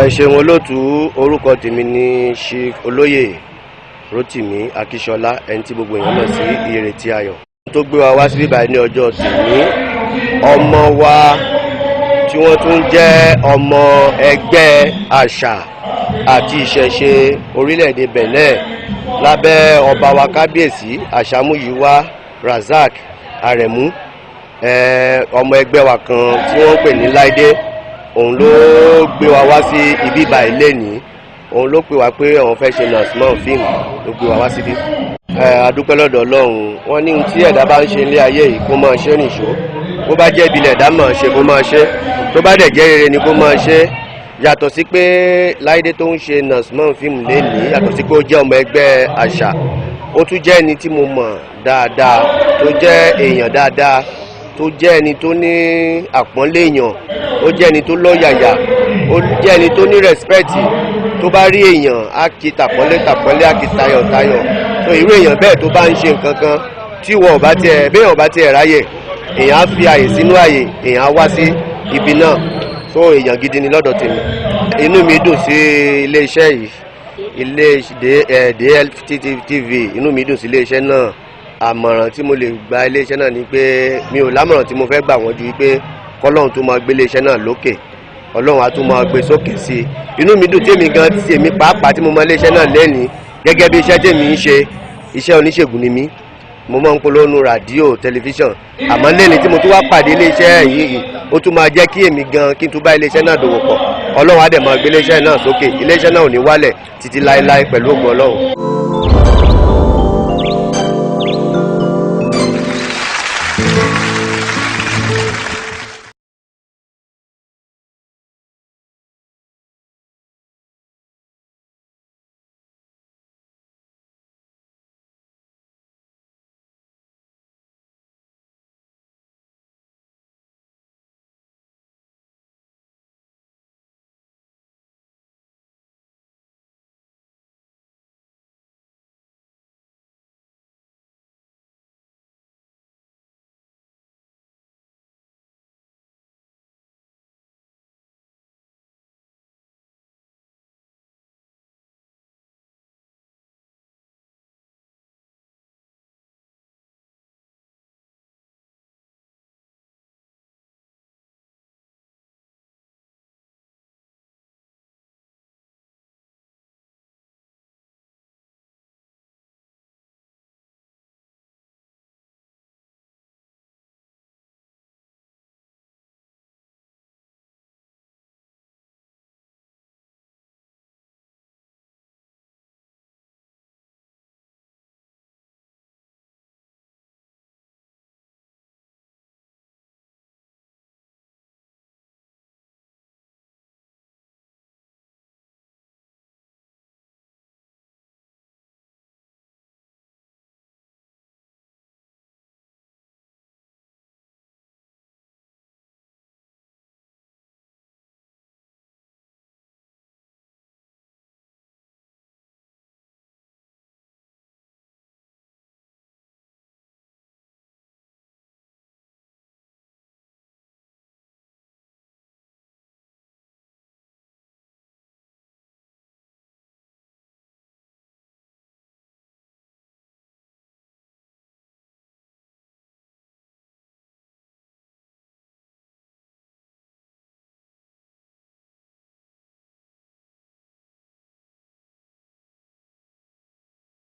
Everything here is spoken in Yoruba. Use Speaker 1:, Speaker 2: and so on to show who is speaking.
Speaker 1: ṣeun olóòtú, orúkọ tèmi ní Chief Olóyè Rótìmí Akíṣọlá, ẹni tí gbogbo èèyàn mọ̀ sí Ìrètí Ayọ̀. Tó gbé wa wá sí bíbá ní ọjọ́ tèmi, ọmọ wa tí wọ́n tún jẹ́ ọmọ ẹgbẹ́ àṣà àti ìṣẹ̀ṣe orílẹ̀-èdè Benin lábẹ́ ọba wa kábíyèsí Àṣàmúyíwá Razak Aremu, ọmọ ẹgbẹ́ wa kan tí wọ́n ń pè ní Láìdé, òun ló gbé wa wá sí ibi ìbà ilé ní, òun ló pè wá pé àwọn fẹ́ ṣe lancement fíìmù, ló gbé wa wá síbí. Adúpẹ́ lọ́dọ̀ Ọlọ́run, wọ́n ní tí ẹ̀dá bá ń ṣe ilé ayé yìí kó máa ṣe nìṣó, bó bá jẹ́ ibi ẹ̀dá máa ṣe kó máa ṣe, tó bá dẹ̀ jẹ́ rere ni kó máa ṣe. Yàtọ̀ sí pé Láìdé tó ń ṣe lancement fíìmù lénìí, yàtọ̀ sí pé ó jẹ́ ọmọ ẹgbẹ́ àṣà, ó tún jẹ́ ẹni tí mo mọ̀ dáadáa, tó jẹ́ èèyàn dáadáa, tó jẹ́ ẹni tó ní àpọ́nlé èèyàn, ó jẹ́ ẹni tó lọ́yàyà, ó jẹ́ ẹni tó ní rẹ́spẹ́tì, tó bá rí èèyàn á kí tàpọ́nlé á kí tayọ̀tayọ̀. So irú èèyàn bẹ́ẹ̀ tó bá ń ṣe nǹkan kan tí wọ́n bá tiẹ̀ béèyàn bá tiẹ̀ ráyè, èèyàn á fi àyè sínú àyè, èèyàn á wá sí ibi náà. So èèyàn gidi ni lọ́dọ̀ tèmi. Inú mi dùn sí iléeṣẹ́ yìí, DLTV, inú mi dùn sí iléeṣẹ́ náà. Àmọ̀ràn tí mo lè gba iléeṣẹ́ náà ni pé mi ò lámọ̀ràn tí mo fẹ́ gbà wọ́n ju wípé kọ́lọ́run tó máa gbé iléeṣẹ́ náà lókè, Ọlọ́run á tún máa gbé sókè sí i. Inú mi dùn tèmi gan tí èmi pàápàá tí mo mọ iléeṣẹ́ náà lẹ́nìí gẹ́gẹ́ bí iṣẹ́ tèmi ń ṣe, iṣẹ́ oníṣègùn ni mí, mo máa ń polówó rádíò, tẹlifíṣàn, àmọ́ lẹ́ni tí mo tún wá pàdé iléeṣẹ́ yìí, ó tún máa jẹ́ kí èmi gan kí n tún bá iléeṣẹ́ náà dòwò pọ̀. Ọlọ́run á dẹ̀ máa gbé iléeṣẹ́ náà sókè, iléeṣẹ́ náà ò ní wálẹ̀ títí láéláé pẹ̀lú ògo Ọlọ́run.